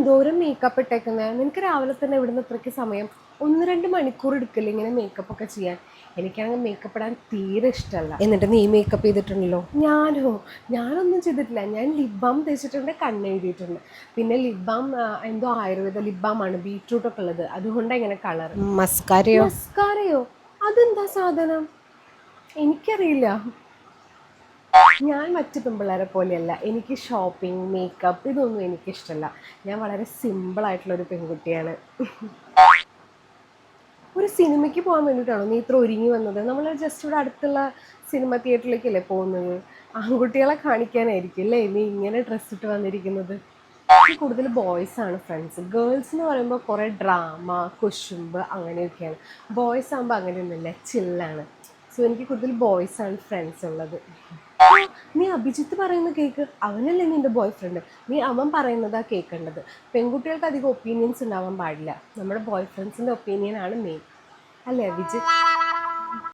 എന്തോരം മേക്കപ്പ് ഇട്ടേക്കുന്നത്? നിനക്ക് രാവിലെ തന്നെ ഇവിടുന്ന് ഇത്രയ്ക്ക് സമയം? 1-2 മണിക്കൂർ എടുക്കില്ല ഇങ്ങനെ മേക്കപ്പ് ഒക്കെ ചെയ്യാൻ? എനിക്കാണെങ്കിൽ മേക്കപ്പ് ഇടാൻ തീരെ ഇഷ്ടമല്ല. എന്നിട്ട് നീ മേക്കപ്പ് ചെയ്തിട്ടുണ്ടല്ലോ. ഞാനൊന്നും ചെയ്തിട്ടില്ല. ഞാൻ ലിപ് ബാം തേച്ചിട്ടുണ്ട്, കണ്ണെഴുതിയിട്ടുണ്ട്. പിന്നെ ലിപ് ബാം എന്തോ ആയുർവേദ ലിപ് ബാമാണ്, ബീറ്റ്റൂട്ടൊക്കെ ഉള്ളത്. അതുകൊണ്ടാണ് ഇങ്ങനെ കളർ. മസ്കാരയോ? അതെന്താ സാധനം? എനിക്കറിയില്ല. ഞാൻ മറ്റു പെൺപിള്ളേരെ പോലെയല്ല. എനിക്ക് ഷോപ്പിംഗ്, മേക്കപ്പ് ഇതൊന്നും എനിക്കിഷ്ടമല്ല. ഞാൻ വളരെ സിമ്പിളായിട്ടുള്ളൊരു പെൺകുട്ടിയാണ്. ഒരു സിനിമയ്ക്ക് പോകാൻ വേണ്ടിയിട്ടാണോ നീ ഇത്ര ഒരുങ്ങി വന്നത്? നമ്മൾ ജസ്റ്റ് ഇവിടെ അടുത്തുള്ള സിനിമ തിയേറ്ററിലേക്കല്ലേ പോകുന്നത്? ആൺകുട്ടികളെ കാണിക്കാനായിരിക്കും അല്ലേ നീ ഇങ്ങനെ ഡ്രസ്സ് ഇട്ട് വന്നിരിക്കുന്നത്? എനിക്ക് കൂടുതൽ ബോയ്സാണ് ഫ്രണ്ട്സ്. ഗേൾസ് എന്ന് പറയുമ്പോൾ കുറേ ഡ്രാമ, കുശുമ്പ് അങ്ങനെയൊക്കെയാണ്. ബോയ്സ് ആകുമ്പോൾ അങ്ങനെയൊന്നുമില്ല, ചില്ലാണ്. സോ എനിക്ക് കൂടുതൽ ബോയ്സാണ് ഫ്രണ്ട്സ് ഉള്ളത്. നീ അഭിജിത്ത് പറയുന്ന കേക്ക്, അവനല്ലേ നിൻ്റെ ബോയ് ഫ്രണ്ട്? നീ അവൻ പറയുന്നതാ കേൾക്കേണ്ടത്. പെൺകുട്ടികൾക്ക് അധികം ഒപ്പീനിയൻസ് ഉണ്ടാവാൻ പാടില്ല. നമ്മുടെ ബോയ് ഫ്രണ്ട്സിൻ്റെ ഒപ്പീനിയനാണ് മെയിൻ, അല്ലേ അഭിജിത്ത്?